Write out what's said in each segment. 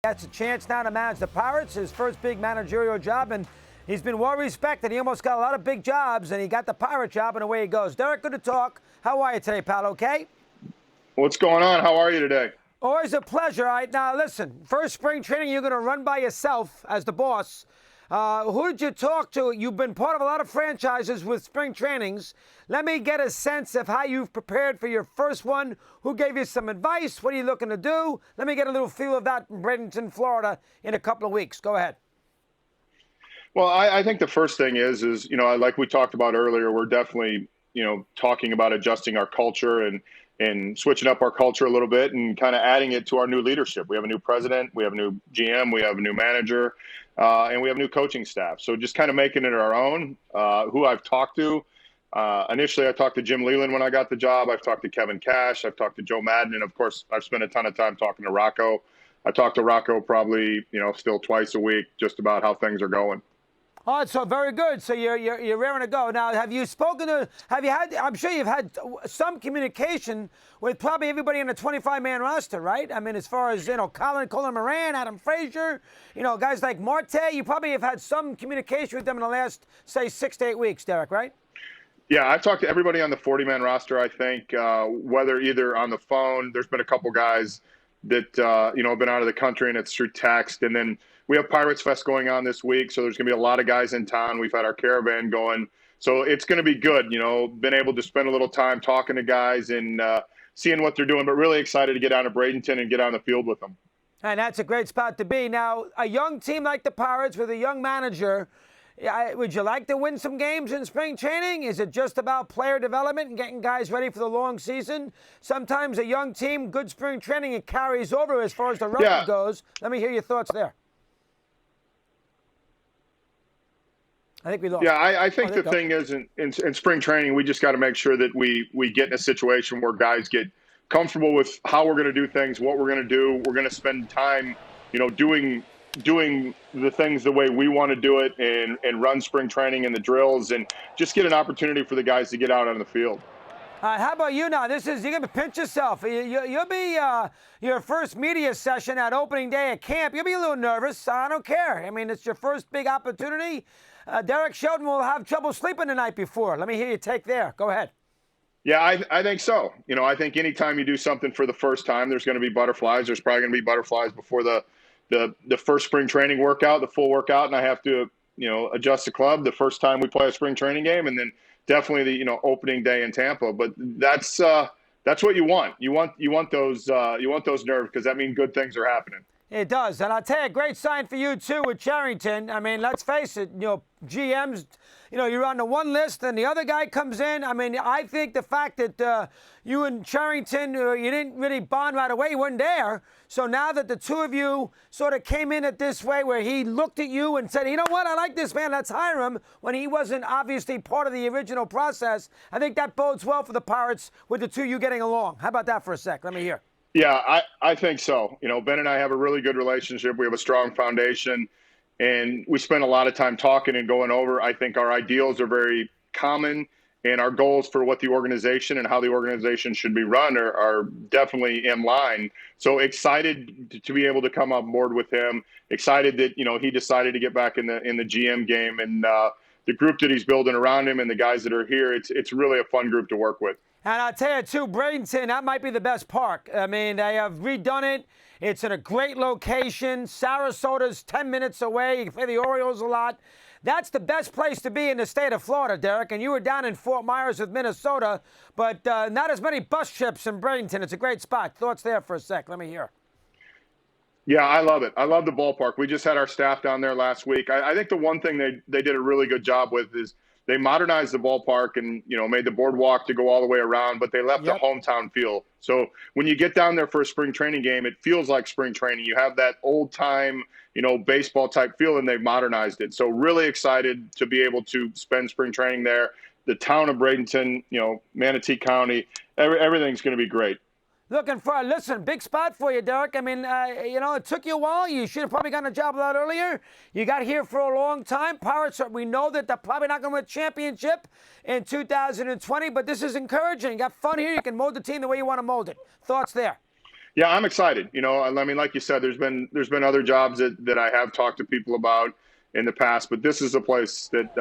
Gets a chance now to manage the Pirates, his first big managerial job, and he's been well respected. He almost got a lot of big jobs, and he got the Pirate job, and away he goes. Derek, good to talk. How are you today, pal? Okay? What's going on? How are you today? Always a pleasure. All right, now listen, first spring training, you're going to run by yourself as the boss. Who did you talk to? You've been part of a lot of franchises with spring trainings. Let me get a sense of how you've prepared for your first one. Who gave you some advice? What are you looking to do? Let me get a little feel of that in Bradenton, Florida in a couple of weeks. Go ahead. Well, I think the first thing is like we talked about earlier, we're definitely, talking about adjusting our culture and switching up our culture a little bit and kind of adding it to our new leadership. We have a new president, we have a new GM, we have a new manager, and we have new coaching staff. So just kind of making it our own. Who I've talked to, initially I talked to Jim Leland when I got the job. I've talked to Kevin Cash. I've talked to Joe Madden. And, of course, I've spent a ton of time talking to Rocco. I talk to Rocco probably, still twice a week just about how things are going. Oh, so very good. So you're raring to go. Now, have you had, I'm sure you've had some communication with probably everybody in the 25-man roster, right? I mean, as far as, Colin Moran, Adam Frazier, guys like Marte, you probably have had some communication with them in the last, say, 6 to 8 weeks, Derek, right? Yeah, I've talked to everybody on the 40-man roster, I think, whether either on the phone, there's been a couple guys that, have been out of the country, and it's through text. And then we have Pirates Fest going on this week, so there's going to be a lot of guys in town. We've had our caravan going. So it's going to be good, been able to spend a little time talking to guys and seeing what they're doing, but really excited to get down to Bradenton and get on the field with them. And that's a great spot to be. Now, a young team like the Pirates with a young manager, would you like to win some games in spring training? Is it just about player development and getting guys ready for the long season? Sometimes a young team, good spring training, it carries over as far as the record goes. Let me hear your thoughts there. I think we lost. Yeah, I think the thing is in spring training, we just got to make sure that we get in a situation where guys get comfortable with how we're going to do things, what we're going to do. We're going to spend time, doing the things the way we want to do it and run spring training and the drills and just get an opportunity for the guys to get out on the field. How about you now? You're going to pinch yourself. You'll be your first media session at opening day at camp. You'll be a little nervous. I don't care. I mean, it's your first big opportunity. Derek Shelton will have trouble sleeping the night before. Let me hear your take there. Go ahead. Yeah, I think so. I think anytime you do something for the first time, there's going to be butterflies. There's probably going to be butterflies before the first spring training workout, the full workout, and I have to, adjust the club the first time we play a spring training game, and then definitely the, opening day in Tampa. But that's what you want. You want those nerves because that means good things are happening. It does. And I'll tell you, a great sign for you, too, with Charrington. I mean, let's face it, GMs, you're on the one list and the other guy comes in. I mean, I think the fact that you and Charrington, you didn't really bond right away, you weren't there. So now that the two of you sort of came in it this way where he looked at you and said, you know what, I like this man, let's hire him, when he wasn't obviously part of the original process, I think that bodes well for the Pirates with the two of you getting along. How about that for a sec? Let me hear. Yeah, I think so. Ben and I have a really good relationship. We have a strong foundation, and we spend a lot of time talking and going over. I think our ideals are very common, and our goals for what the organization and how the organization should be run are definitely in line. So excited to be able to come on board with him. Excited that, he decided to get back in the GM game, and the group that he's building around him and the guys that are here, it's really a fun group to work with. And I'll tell you, too, Bradenton, that might be the best park. I mean, they have redone it. It's in a great location. Sarasota's 10 minutes away. You can play the Orioles a lot. That's the best place to be in the state of Florida, Derek. And you were down in Fort Myers with Minnesota, but not as many bus trips in Bradenton. It's a great spot. Thoughts there for a sec. Let me hear. Yeah, I love it. I love the ballpark. We just had our staff down there last week. I think the one thing they did a really good job with is they modernized the ballpark and, made the boardwalk to go all the way around, but they left the hometown feel. So when you get down there for a spring training game, it feels like spring training. You have that old time, baseball type feel, and they've modernized it. So really excited to be able to spend spring training there. The town of Bradenton, Manatee County, everything's going to be great. Listen, big spot for you, Derek. I mean, it took you a while. You should have probably gotten a job a lot earlier. You got here for a long time. Pirates, we know that they're probably not going to win a championship in 2020, but this is encouraging. You got fun here. You can mold the team the way you want to mold it. Thoughts there? Yeah, I'm excited. I mean, like you said, there's been other jobs that I have talked to people about in the past, but this is a place that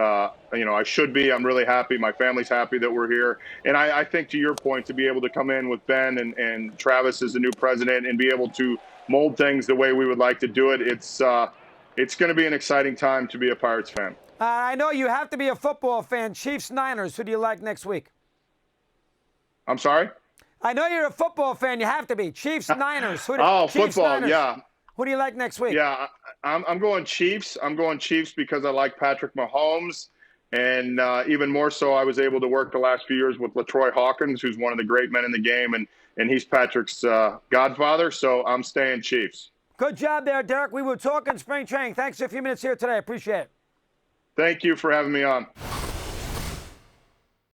I should be. I'm really happy. My family's happy that we're here, and I think to your point, to be able to come in with Ben and Travis as the new president and be able to mold things the way we would like to do it, it's going to be an exciting time to be a Pirates fan. I know you have to be a football fan. Chiefs, Niners. Who do you like next week? I'm sorry. I know you're a football fan. You have to be. Chiefs, Niners. Oh, Chiefs, football. Niners. Yeah. Who do you like next week? Yeah, I'm going Chiefs. I'm going Chiefs because I like Patrick Mahomes. And even more so, I was able to work the last few years with LaTroy Hawkins, who's one of the great men in the game, and he's Patrick's godfather. So I'm staying Chiefs. Good job there, Derek. We were talking spring training. Thanks for a few minutes here today. Appreciate it. Thank you for having me on.